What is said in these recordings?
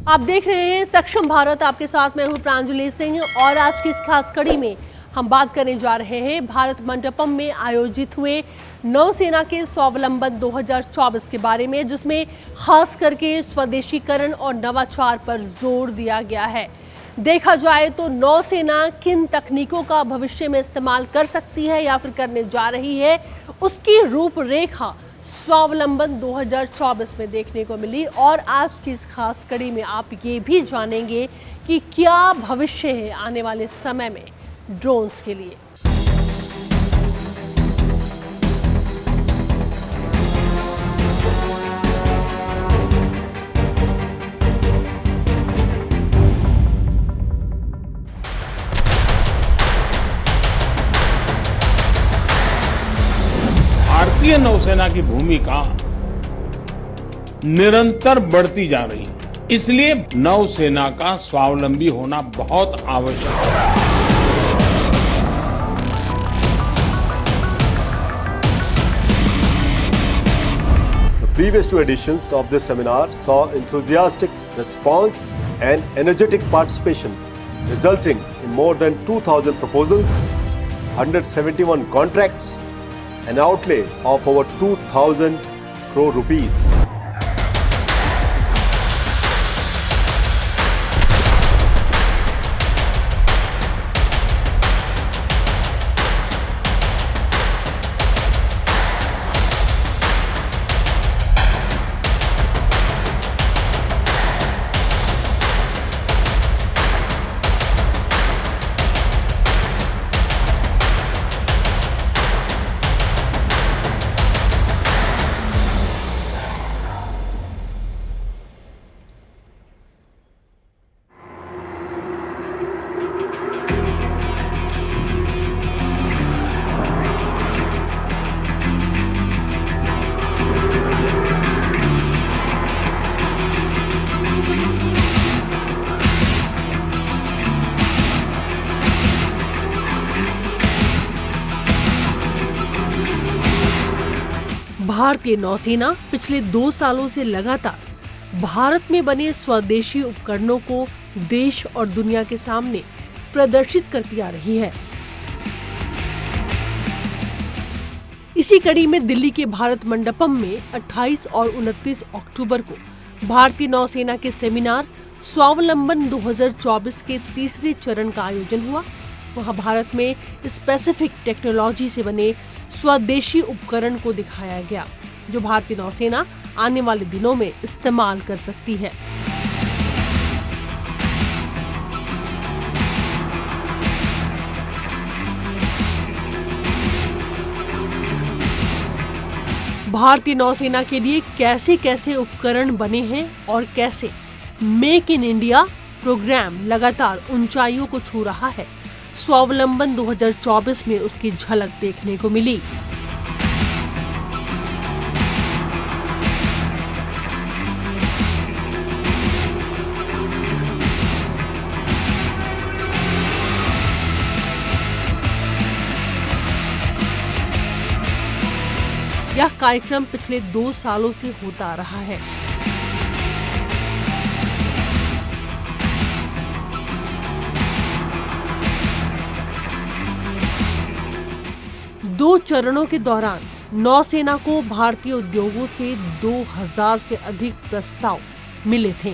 आप देख रहे हैं सक्षम भारत, आपके साथ मैं हूं प्रांजलि सिंह और आज की इस खास कड़ी में हम बात करने जा रहे हैं भारत मंडपम में आयोजित हुए नौसेना के स्वावलंबन 2024 के बारे में, जिसमें खास करके स्वदेशीकरण और नवाचार पर जोर दिया गया है। देखा जाए तो नौसेना किन तकनीकों का भविष्य में इस्तेमाल कर सकती है या फिर करने जा रही है, उसकी रूपरेखा स्वावलंबन 2024 में देखने को मिली। और आज की इस खास कड़ी में आप ये भी जानेंगे कि क्या भविष्य है आने वाले समय में ड्रोन्स के लिए। भारतीय नौसेना की भूमिका निरंतर बढ़ती जा रही है, इसलिए नौसेना का स्वावलंबी होना बहुत आवश्यक है। The previous two editions of this seminar saw enthusiastic response and energetic participation, resulting in more than 2,000 proposals, 171 contracts, an outlay of over 2,000 crore rupees. भारतीय नौसेना पिछले 2 सालों से लगातार भारत में बने स्वदेशी उपकरणों को देश और दुनिया के सामने प्रदर्शित करती आ रही है। इसी कड़ी में दिल्ली के भारत मंडपम में 28 और 29 अक्टूबर को भारतीय नौसेना के सेमिनार स्वावलंबन 2024 के तीसरे चरण का आयोजन हुआ। वहां भारत में स्पेसिफिक टेक्नोलॉजी से बने स्वदेशी उपकरण को दिखाया गया, जो भारतीय नौसेना आने वाले दिनों में इस्तेमाल कर सकती है। भारतीय नौसेना के लिए कैसे कैसे उपकरण बने हैं और कैसे मेक इन इंडिया प्रोग्राम लगातार ऊंचाइयों को छू रहा है, स्वावलंबन 2024 में उसकी झलक देखने को मिली। यह कार्यक्रम पिछले 2 सालों से होता आ रहा है। दो चरणों के दौरान नौसेना को भारतीय उद्योगों से 2000 से अधिक प्रस्ताव मिले थे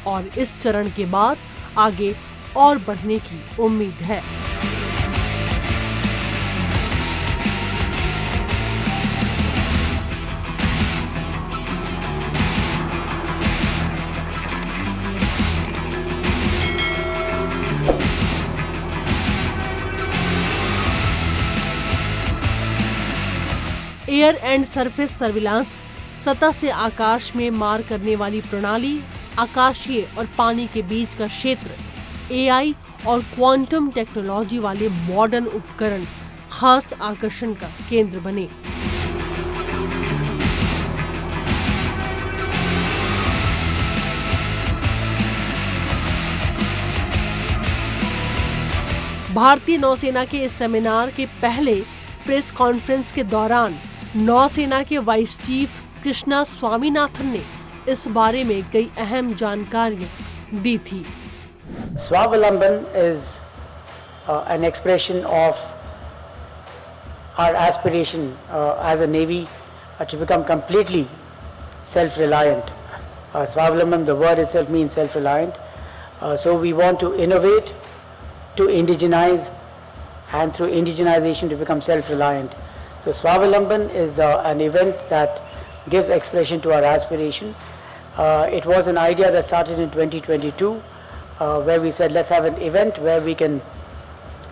और इस चरण के बाद आगे और बढ़ने की उम्मीद है। एयर एंड सरफेस सर्विलांस, सतह से आकाश में मार करने वाली प्रणाली, आकाशीय और पानी के बीच का क्षेत्र, एआई और क्वांटम टेक्नोलॉजी वाले मॉडर्न उपकरण खास आकर्षण का केंद्र बने। भारतीय नौसेना के इस सेमिनार के पहले प्रेस कॉन्फ्रेंस के दौरान नौसेना के वाइस चीफ कृष्णा स्वामीनाथन ने इस बारे में कई अहम जानकारियां दी थी। Swavalamban is an expression of our aspiration as a Navy to become completely self-reliant. Swavalamban, the word itself means self-reliant. So we want to innovate, to indigenize, and through indigenization to become self-reliant. So Swavalamban is an event that gives expression to our aspiration. It was an idea that started in 2022, where we said let's have an event where we can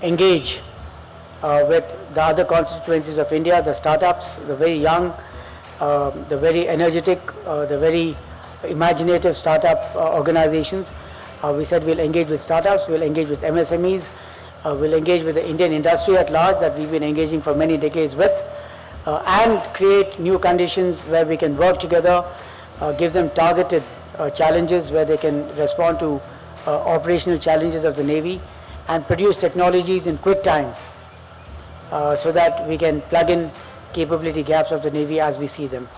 engage with the other constituencies of India, the startups, the very young, the very energetic, the very imaginative startup organizations. We said we'll engage with startups, we'll engage with MSMEs, we'll engage with the Indian industry at large that we've been engaging for many decades with, and create new conditions where we can work together, give them targeted challenges where they can respond to operational challenges of the Navy and produce technologies in quick time so that we can plug in capability gaps of the Navy as we see them.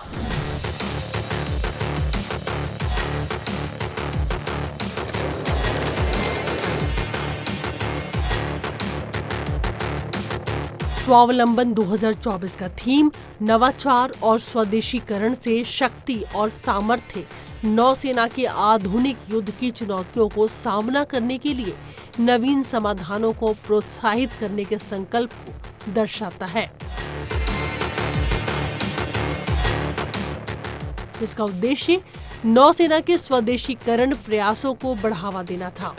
स्वावलंबन 2024 का theme नवाचार और स्वदेशीकरण से शक्ति और सामर्थ्य नौसेना के आधुनिक युद्ध की चुनौतियों को सामना करने के लिए नवीन समाधानों को प्रोत्साहित करने के संकल्प को दर्शाता है। इसका उद्देश्य नौसेना के स्वदेशीकरण प्रयासों को बढ़ावा देना था।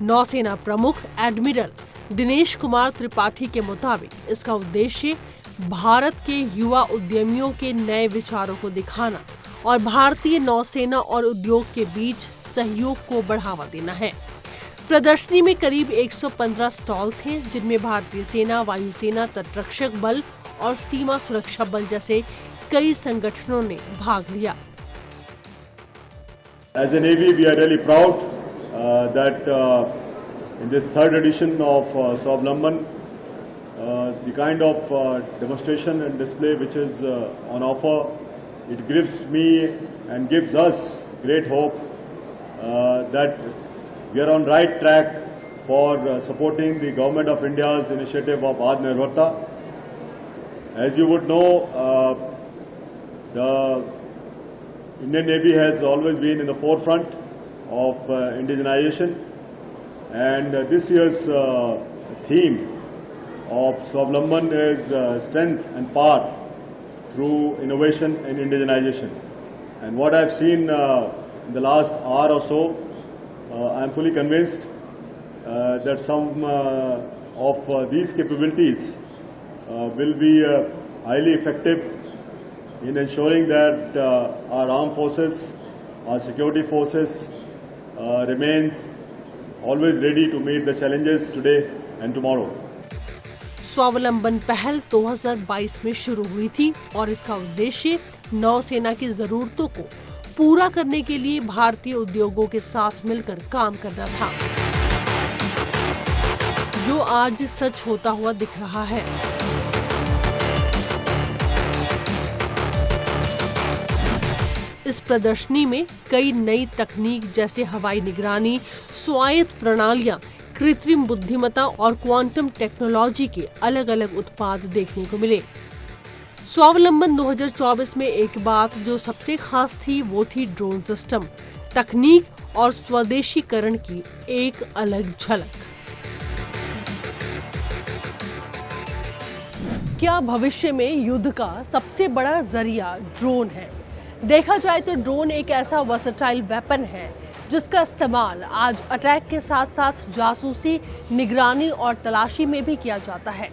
नौसेना प्रमुख एडमिरल दिनेश कुमार त्रिपाठी के मुताबिक इसका उद्देश्य भारत के युवा उद्यमियों के नए विचारों को दिखाना और भारतीय नौसेना और उद्योग के बीच सहयोग को बढ़ावा देना है। प्रदर्शनी में करीब 115 स्टॉल थे, जिनमें भारतीय सेना, वायुसेना, तटरक्षक बल और सीमा सुरक्षा बल जैसे कई संगठनों ने भाग लिया। As a Navy, we are really proud that in this third edition of Swavalamban, the kind of demonstration and display which is on offer, it gives me and gives us great hope that we are on right track for supporting the Government of India's initiative of Atmanirbharta. As you would know, the Indian Navy has always been in the forefront of indigenization, and this year's theme of Swavalamban is strength and power through innovation and indigenization. And what I've seen in the last hour or so, I am fully convinced that some of these capabilities will be highly effective in ensuring that our armed forces, our security forces remains always ready to meet the challenges today and tomorrow. स्वावलंबन पहल 2022 में शुरू हुई थी और इसका उद्देश्य नौसेना की जरूरतों को पूरा करने के लिए भारतीय उद्योगों के साथ मिलकर काम करना था, जो आज सच होता हुआ दिख रहा है। इस प्रदर्शनी में कई नई तकनीक जैसे हवाई निगरानी, स्वायत्त प्रणालियां, कृत्रिम बुद्धिमत्ता और क्वांटम टेक्नोलॉजी के अलग अलग उत्पाद देखने को मिले। स्वावलंबन 2024 में एक बात जो सबसे खास थी वो थी ड्रोन सिस्टम, तकनीक और स्वदेशीकरण की एक अलग झलक। क्या भविष्य में युद्ध का सबसे बड़ा जरिया ड्रोन है? देखा जाए तो ड्रोन एक ऐसा वर्सेटाइल वेपन है जिसका इस्तेमाल आज अटैक के साथ साथ जासूसी, निगरानी और तलाशी में भी किया जाता है।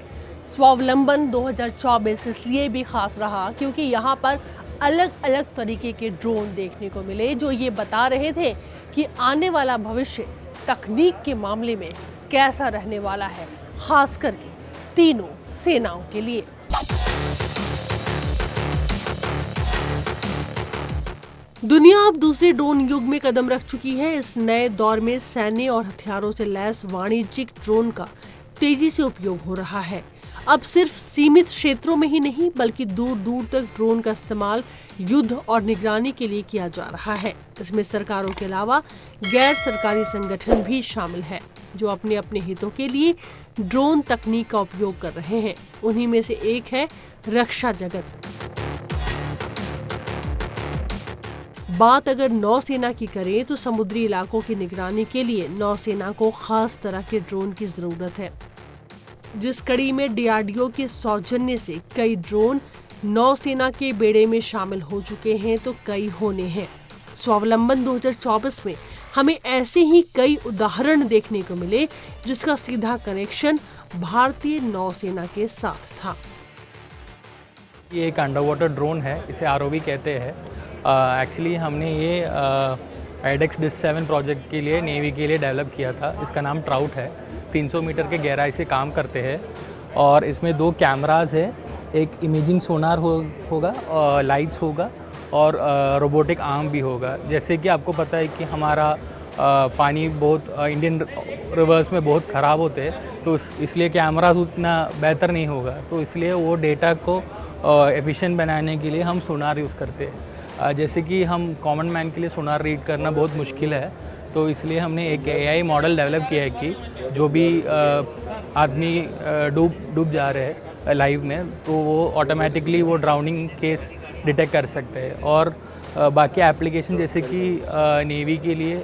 स्वावलंबन 2024 इसलिए भी खास रहा क्योंकि यहाँ पर अलग अलग तरीके के ड्रोन देखने को मिले जो ये बता रहे थे कि आने वाला भविष्य तकनीक के मामले में कैसा रहने वाला है, खास करके तीनों सेनाओं के लिए। दुनिया अब दूसरे ड्रोन युग में कदम रख चुकी है। इस नए दौर में सैन्य और हथियारों से लैस वाणिज्यिक ड्रोन का तेजी से उपयोग हो रहा है। अब सिर्फ सीमित क्षेत्रों में ही नहीं बल्कि दूर दूर तक ड्रोन का इस्तेमाल युद्ध और निगरानी के लिए किया जा रहा है। इसमें सरकारों के अलावा गैर सरकारी संगठन भी शामिल है जो अपने अपने हितों के लिए ड्रोन तकनीक का उपयोग कर रहे हैं। उन्हीं में से एक है रक्षा जगत। बात अगर नौसेना की करें तो समुद्री इलाकों की निगरानी के लिए नौसेना को खास तरह के ड्रोन की जरूरत है। जिस कड़ी में डीआरडीओ के सौजन्य से कई ड्रोन नौसेना के बेड़े में शामिल हो चुके हैं तो कई होने हैं। स्वावलंबन 2024 में हमें ऐसे ही कई उदाहरण देखने को मिले जिसका सीधा कनेक्शन भारतीय नौसेना के साथ था। ये एक अंडर वाटर ड्रोन है, इसे आरओवी कहते हैं। एक्चुअली हमने ये एडेक्स डिस 7 प्रोजेक्ट के लिए नेवी के लिए डेवलप किया था। इसका नाम ट्राउट है। 300 मीटर के गहराई से काम करते हैं और इसमें 2 कैमरास है, एक इमेजिंग सोनार होगा और लाइट्स होगा और रोबोटिक आर्म भी होगा। जैसे कि आपको पता है कि हमारा पानी बहुत इंडियन रिवर्स में बहुत ख़राब होते हैं, तो इसलिए कैमरा उतना बेहतर नहीं होगा, तो इसलिए वो डेटा को एफिशिएंट बनाने के लिए हम सोनार यूज़ करते हैं। जैसे कि हम कॉमन मैन के लिए सोनार रीड करना बहुत मुश्किल है, तो इसलिए हमने एक एआई मॉडल डेवलप किया है कि जो भी आदमी डूब जा रहे हैं लाइव में, तो वो ऑटोमेटिकली वो ड्राउनिंग केस डिटेक्ट कर सकते हैं। और बाकी एप्लीकेशन जैसे कि नेवी के लिए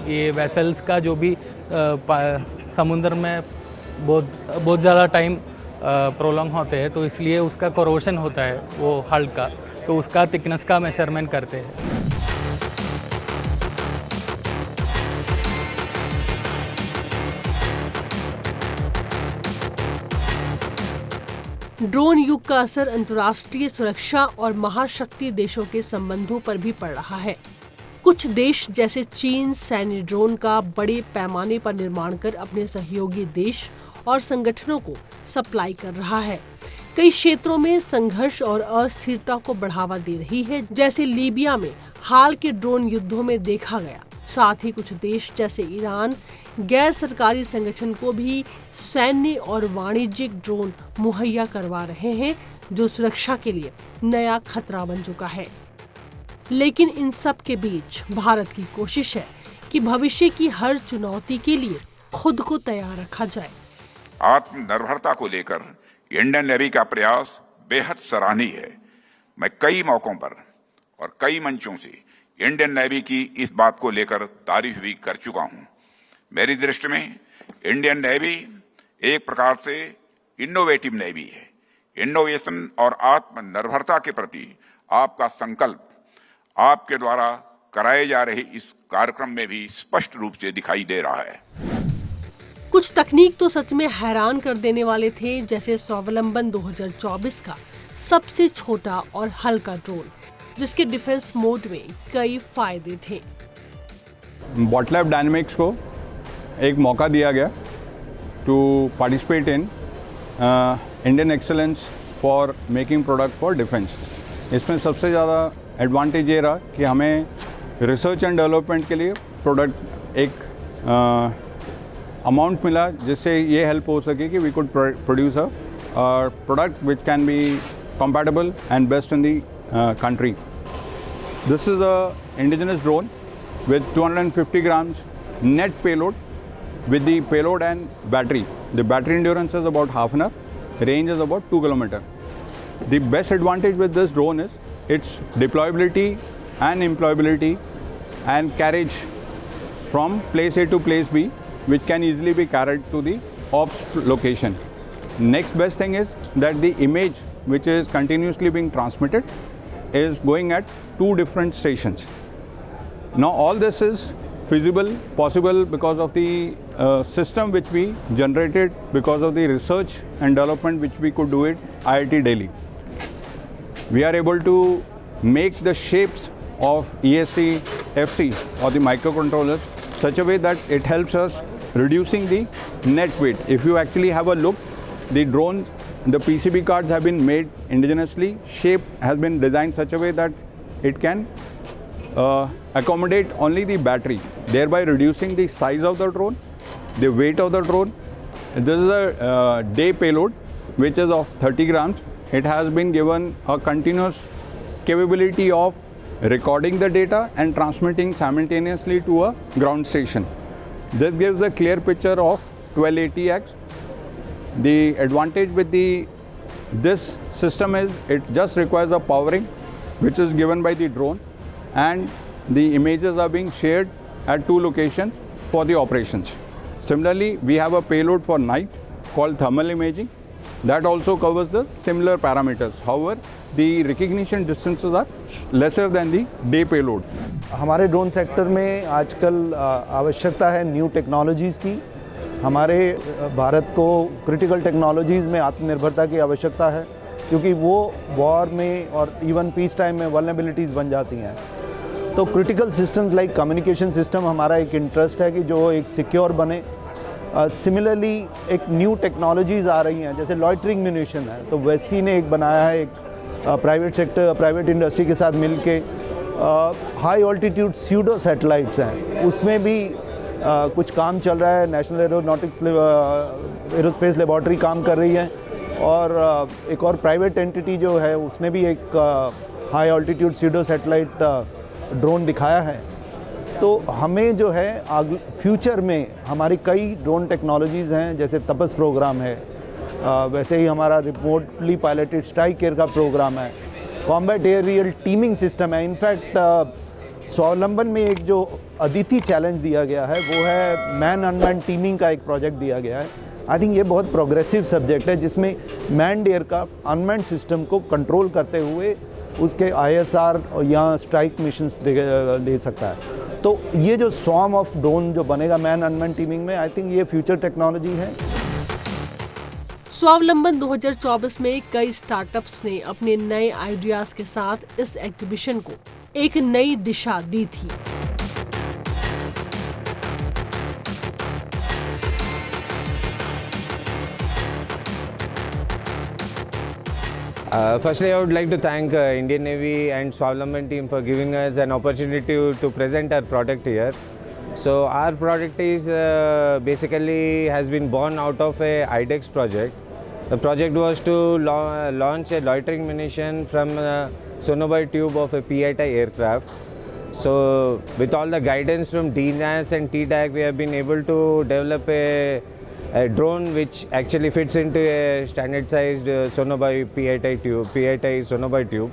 ये वेसल्स का जो भी समुद्र में बहुत ज़्यादा टाइम प्रोलॉन्ग होते हैं, तो इसलिए उसका कोरोशन होता है वो हल का, तो उसका थिकनेस का मेजरमेंट करते हैं। ड्रोन युग का असर अंतर्राष्ट्रीय सुरक्षा और महाशक्ति देशों के संबंधों पर भी पड़ रहा है। कुछ देश जैसे चीन सैन्य ड्रोन का बड़े पैमाने पर निर्माण कर अपने सहयोगी देश और संगठनों को सप्लाई कर रहा है। कई क्षेत्रों में संघर्ष और अस्थिरता को बढ़ावा दे रही है, जैसे लीबिया में हाल के ड्रोन युद्धों में देखा गया। साथ ही कुछ देश जैसे ईरान गैर सरकारी संगठन को भी सैन्य और वाणिज्यिक ड्रोन मुहैया करवा रहे हैं, जो सुरक्षा के लिए नया खतरा बन चुका है। लेकिन इन सब के बीच भारत की कोशिश है कि भविष्य की हर चुनौती के लिए खुद को तैयार रखा जाए। आत्मनिर्भरता को लेकर इंडियन नेवी का प्रयास बेहद सराहनीय है। मैं कई मौकों पर और कई मंचों से इंडियन नेवी की इस बात को लेकर तारीफ भी कर चुका हूं। मेरी दृष्टि में इंडियन नेवी एक प्रकार से इनोवेटिव नेवी है। इनोवेशन और आत्मनिर्भरता के प्रति आपका संकल्प आपके द्वारा कराए जा रहे इस कार्यक्रम में भी स्पष्ट रूप से दिखाई दे रहा है। कुछ तकनीक तो सच में हैरान कर देने वाले थे, जैसे स्वावलंबन 2024 का सबसे छोटा और हल्का ड्रोन, जिसके डिफेंस मोड में कई फायदे थे। बॉटलैब डायनेमिक्स को एक मौका दिया गया to participate in Indian excellence for making product for defence. इसमें सबसे ज़्यादा एडवांटेज ये रहा कि हमें रिसर्च एंड डेवलपमेंट के लिए प्रोडक्ट एक अमाउंट मिला, जिससे ये हेल्प हो सके कि we could produce a product which can be compatible and best in the country. This is a indigenous drone with 250 grams net payload with the payload and battery. The battery endurance is about half an hour, range is about 2 km. The best advantage with this drone is its deployability and employability and carriage from place A to place B, which can easily be carried to the ops location. Next best thing is that the image which is continuously being transmitted is going at 2 different stations. Now all this is possible because of the system which we generated because of the research and development which we could do at IIT Delhi. We are able to make the shapes of ESC, FC or the microcontrollers such a way that it helps us reducing the net weight. If you actually have a look, the drone, the PCB cards have been made indigenously. Shape has been designed such a way that it can accommodate only the battery, thereby reducing the size of the drone, the weight of the drone. This is a day payload which is of 30 grams. It has been given a continuous capability of recording the data and transmitting simultaneously to a ground station. This gives a clear picture of 1280x. The advantage with this system is it just requires a powering, which is given by the drone, and the images are being shared at 2 locations for the operations. Similarly, we have a payload for night called thermal imaging that also covers the similar parameters. However, the recognition distances are lesser than the day payload. हमारे drone sector में आजकल आवश्यकता है new technologies की। हमारे भारत को critical technologies में आत्मनिर्भरता की आवश्यकता है, क्योंकि वो वॉर में और इवन पीस टाइम में वल्नरेबिलिटीज़ बन जाती हैं। तो critical systems like communication system हमारा एक इंटरेस्ट है कि जो एक सिक्योर बने। सिमिलरली एक न्यू टेक्नोलॉजीज़ आ रही हैं, जैसे लॉइटरिंग म्यूनिशन है, तो वैसी ने एक बनाया है, एक प्राइवेट इंडस्ट्री के साथ मिल के हाई ऑल्टीट्यूड स्यूडो सैटेलाइट्स हैं, उसमें भी कुछ काम चल रहा है। नेशनल एरोस्पेस लेबॉर्ट्री काम कर रही है, और एक और प्राइवेट एंटिटी जो है उसने भी एक high altitude pseudo satellite drone दिखाया है। तो हमें जो है फ्यूचर में हमारी कई ड्रोन टेक्नोलॉजीज़ हैं, जैसे तपस प्रोग्राम है, वैसे ही हमारा रिमोटली पायलटेड स्ट्राइक एयर का प्रोग्राम है, कॉम्बैट एरियल टीमिंग सिस्टम है। इनफैक्ट स्वावलंबन में एक जो अदिति चैलेंज दिया गया है वो है मैन अनमैन टीमिंग का एक प्रोजेक्ट दिया गया है। आई थिंक ये बहुत प्रोग्रेसिव सब्जेक्ट है, जिसमें मैन्ड एयरक्राफ्ट अनमैन्ड सिस्टम को कंट्रोल करते हुए उसके ISR या स्ट्राइक मिशंस ले सकता है। तो ये जो स्वॉर्म ऑफ ड्रोन जो बनेगा मैन अनमैन टीमिंग में, आई थिंक ये फ्यूचर टेक्नोलॉजी है। स्वावलंबन 2024 में कई स्टार्टअप्स ने अपने नए आइडियाज के साथ इस एग्जीबिशन को एक नई दिशा दी थी। Firstly, I would like to thank Indian Navy and Swavlamban team for giving us an opportunity to present our product here. So our product is basically has been born out of a IDEX project. The project was to launch a loitering munition from sonobuoy tube of a P-8I aircraft. So with all the guidance from DNAS and TDAC, we have been able to develop a drone which actually fits into a standard sized sonobuoy P-8I tube, P-8I sonobuoy tube.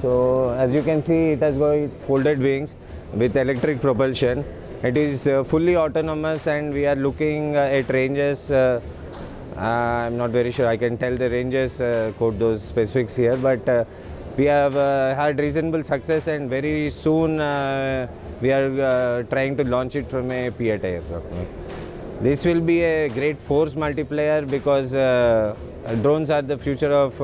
So as you can see, it has got folded wings with electric propulsion. It is fully autonomous, and we are looking at ranges. I'm not very sure I can tell the ranges, quote those specifics here, but we have had reasonable success, and very soon we are trying to launch it from a P-8I aircraft. This will be a great force multiplier, because drones are the future of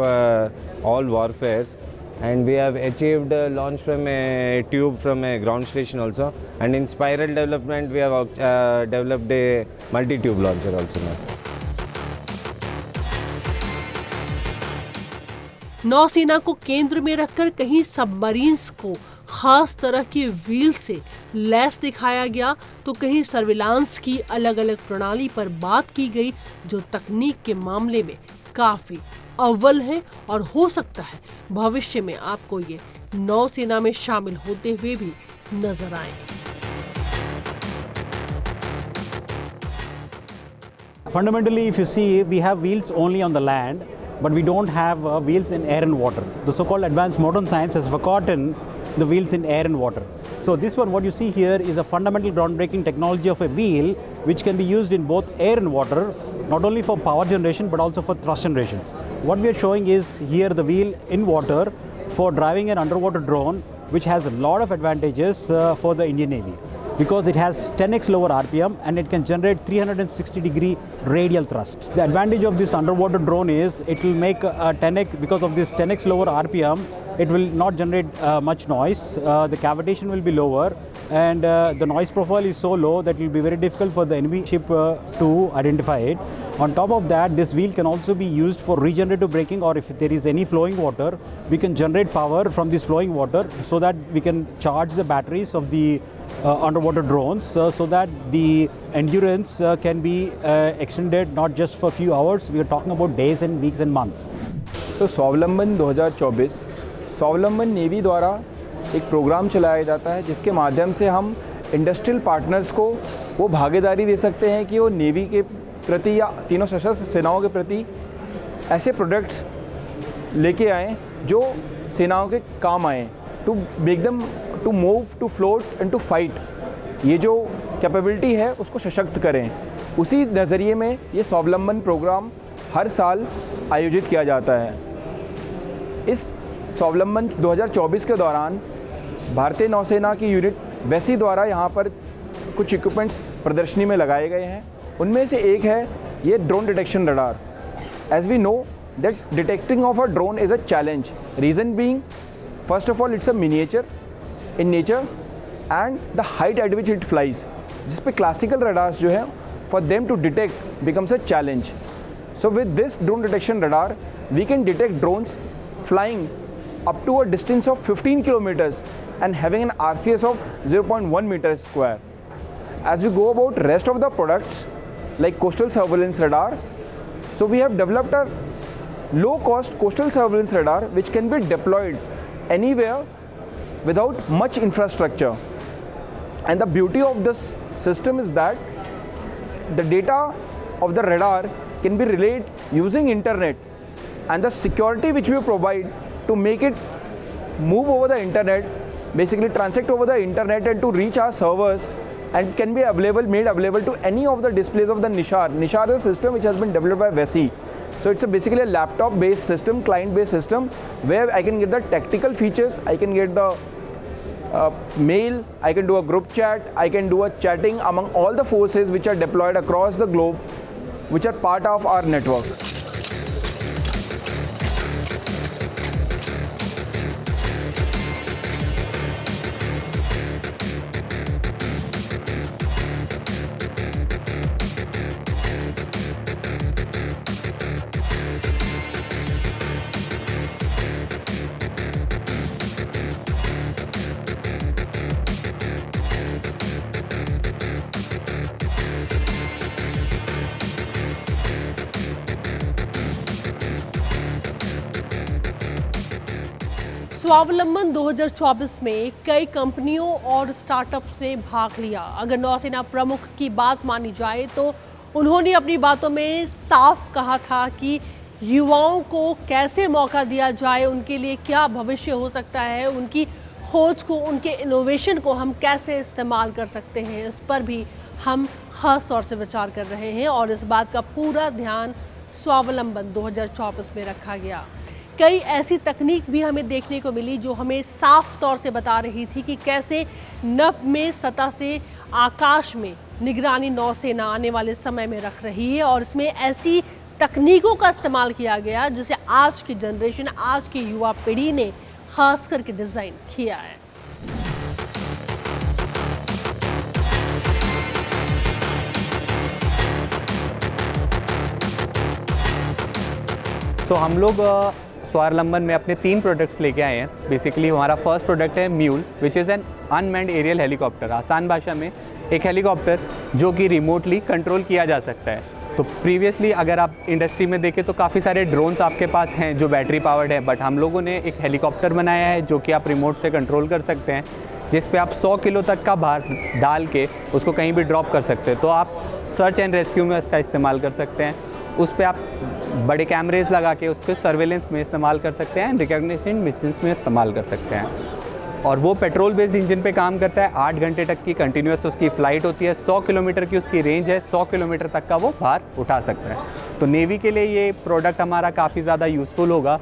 all warfares, and we have achieved launch from a tube from a ground station also, and in spiral development we have developed a multi-tube launcher also now. नौसेना को केंद्र में रखकर कहीं submarines को खास तरह के व्हील से लैस दिखाया गया, तो कहीं सर्विलांस की अलग अलग प्रणाली पर बात की गई, जो तकनीक के मामले में काफी अव्वल है, और हो सकता है भविष्य में आपको ये नौसेना में शामिल होते हुए भी नजर आए। Fundamentally, if you see, we have wheels only on the land, but we don't have wheels in air and water. The so-called advanced modern science has forgotten the wheels in air and water. So this one, what you see here, is a fundamental groundbreaking technology of a wheel which can be used in both air and water, not only for power generation but also for thrust generations. What we are showing is here the wheel in water for driving an underwater drone, which has a lot of advantages for the Indian Navy, because it has 10x lower RPM and it can generate 360-degree radial thrust. The advantage of this underwater drone is it will make a 10x, because of this 10x lower RPM, it will not generate much noise. The cavitation will be lower, and the noise profile is so low that it will be very difficult for the enemy ship to identify it. On top of that, this wheel can also be used for regenerative braking, or if there is any flowing water, we can generate power from this flowing water so that we can charge the batteries of the underwater drones so that the endurance can be extended not just for a few hours, we are talking about days and weeks and months. तो स्वावलंबन 2024 स्वावलंबन navy द्वारा एक programme चलाया जाता है जिसके माध्यम से हम इंडस्ट्रियल पार्टनर्स को वो भागीदारी दे सकते हैं कि वो नेवी के प्रति या तीनों सशस्त्र सेनाओं के प्रति ऐसे प्रोडक्ट्स लेके आएँ जो सेनाओं के काम आएँ, to make them to move, to float and to fight. ये जो कैपेबिलिटी है उसको सशक्त करें। उसी नज़रिए में ये स्वावलंबन प्रोग्राम हर साल आयोजित किया जाता है। इस स्वावलंबन 2024 के दौरान भारतीय नौसेना की यूनिट वैसी द्वारा यहाँ पर कुछ इक्विपमेंट्स प्रदर्शनी में लगाए गए हैं। उनमें से एक है ये drone detection radar. As we know that detecting of a drone is a challenge, reason being first of all it's a miniature in nature and the height at which it flies, जिस पे classical radars जो है for them to detect becomes a challenge. So with this drone detection radar, we can detect drones flying up to a distance of 15 kilometers and having an RCS of 0.1 meters square. As we go about rest of the products like coastal surveillance radar, so we have developed a low-cost coastal surveillance radar which can be deployed anywhere without much infrastructure. And the beauty of this system is that the data of the radar can be relayed using internet, and the security which we provide to make it move over the internet, basically transact over the internet and to reach our servers, and can be made available to any of the displays of the Nishar. Nishar is a system which has been developed by VESI. So it's basically a laptop based system, client based system, where I can get the tactical features, I can get the mail, I can do a group chat, I can do a chatting among all the forces which are deployed across the globe, which are part of our network. स्वावलंबन 2024 में कई कंपनियों और startups ने भाग लिया। अगर नौसेना प्रमुख की बात मानी जाए तो उन्होंने अपनी बातों में साफ कहा था कि युवाओं को कैसे मौका दिया जाए, उनके लिए क्या भविष्य हो सकता है, उनकी खोज को, उनके इनोवेशन को हम कैसे इस्तेमाल कर सकते हैं, इस पर भी हम खास तौर से विचार कर रहे हैं और इस बात का पूरा ध्यान स्वावलंबन 2024 में रखा गया। कई ऐसी तकनीक भी हमें देखने को मिली जो हमें साफ तौर से बता रही थी कि कैसे नभ में सतह से आकाश में निगरानी नौसेना आने वाले समय में रख रही है और इसमें ऐसी तकनीकों का इस्तेमाल किया गया जिसे आज की जनरेशन, आज की युवा पीढ़ी ने खास करके डिज़ाइन किया है। तो हम लोग स्वावलंबन में अपने 3 प्रोडक्ट्स लेके आए हैं। बेसिकली हमारा फर्स्ट प्रोडक्ट है mule, which is an unmanned aerial helicopter. आसान भाषा में एक हेलीकॉप्टर जो कि रिमोटली कंट्रोल किया जा सकता है। तो प्रीवियसली अगर आप इंडस्ट्री में देखें तो काफ़ी सारे ड्रोन्स आपके पास हैं जो बैटरी पावर्ड है, बट हम लोगों ने एक हेलीकॉप्टर बनाया है जो कि आप रिमोट से कंट्रोल कर सकते हैं, जिस पे आप 100 किलो तक का भार डाल के उसको कहीं भी ड्रॉप कर सकते हैं। तो आप सर्च एंड रेस्क्यू में उसका इस्तेमाल कर सकते हैं। उस पर आप बड़े कैमरेज लगा के उसको सर्वेलेंस में इस्तेमाल कर सकते हैं, रिकॉग्निशन मिशंस में इस्तेमाल कर सकते हैं। और वो पेट्रोल बेस्ड इंजन पे काम करता है। 8 घंटे तक की कंटिन्यूस उसकी फ़्लाइट होती है। 100 किलोमीटर की उसकी रेंज है। 100 किलोमीटर तक का वो भार उठा सकता है। तो नेवी के लिए ये प्रोडक्ट हमारा काफ़ी ज़्यादा यूज़फुल होगा,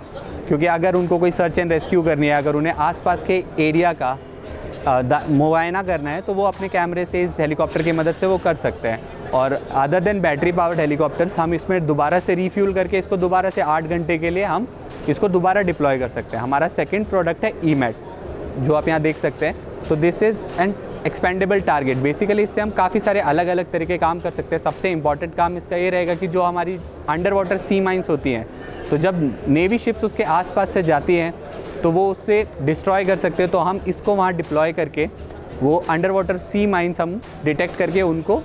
क्योंकि अगर उनको कोई सर्च एंड रेस्क्यू करनी है, अगर उन्हें आसपास के एरिया का मुआयना करना है, तो वो अपने कैमरे से इस हेलीकॉप्टर की मदद से वो कर सकते हैं। और other than battery powered helicopters, हम इसमें दोबारा से रीफ्यूल करके इसको दोबारा से 8 घंटे के लिए हम इसको दोबारा डिप्लॉय कर सकते हैं। हमारा सेकंड प्रोडक्ट है ईमैट, जो आप यहाँ देख सकते हैं। तो this is an expendable target. Basically इससे हम काफ़ी सारे अलग अलग तरीके काम कर सकते हैं। सबसे इंपॉर्टेंट काम इसका ये रहेगा कि जो हमारी अंडर वाटर सी माइंस होती हैं, तो जब नेवी शिप्स उसके आसपास से जाती हैं तो वो उससे डिस्ट्रॉय कर सकते हैं। तो हम इसको वहाँ डिप्लॉय करके वो अंडर वाटर सी माइंस हम डिटेक्ट करके उनको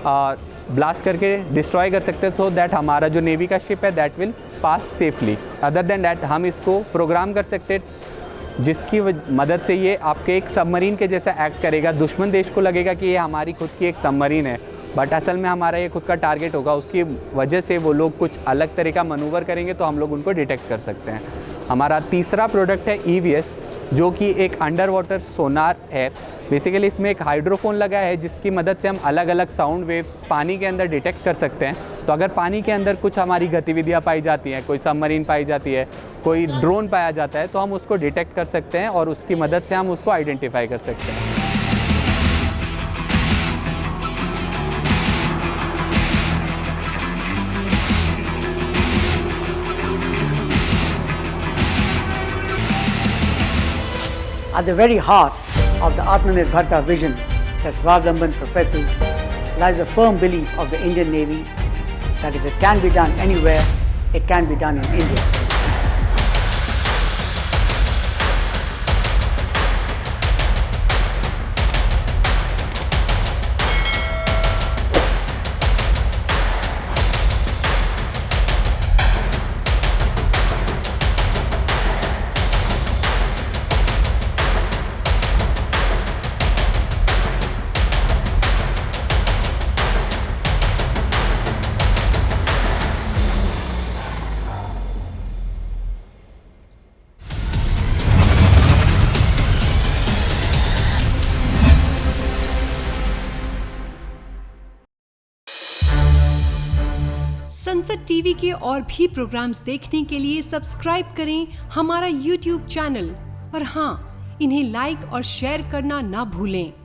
ब्लास्ट करके डिस्ट्रॉय कर सकते हैं, सो दैट हमारा जो नेवी का शिप है that will pass safely. Other than that हम इसको प्रोग्राम कर सकते हैं जिसकी मदद से ये आपके एक सबमरीन के जैसा एक्ट करेगा। दुश्मन देश को लगेगा कि ये हमारी खुद की एक सबमरीन है, बट असल में हमारा ये खुद का टारगेट होगा। उसकी वजह से वो लोग कुछ अलग तरह का मनूवर करेंगे तो हम लोग उनको डिटेक्ट कर सकते हैं। हमारा तीसरा प्रोडक्ट है EVS, जो कि एक अंडर वाटर सोनार है। बेसिकली इसमें एक हाइड्रोफोन लगा है जिसकी मदद से हम अलग अलग साउंड वेव्स पानी के अंदर डिटेक्ट कर सकते हैं। तो अगर पानी के अंदर कुछ हमारी गतिविधियाँ पाई जाती हैं, कोई सबमरीन पाई जाती है, कोई ड्रोन पाया जाता है, तो हम उसको डिटेक्ट कर सकते हैं और उसकी मदद से हम उसको आइडेंटिफाई कर सकते हैं। At the very heart of the Atmanirbharta vision that Swavlamban professes lies the firm belief of the Indian Navy that if it can be done anywhere, it can be done in India. संसद TV के और भी programmes देखने के लिए subscribe करें हमारा YouTube channel और हाँ, इन्हें लाइक और शेयर करना ना भूलें।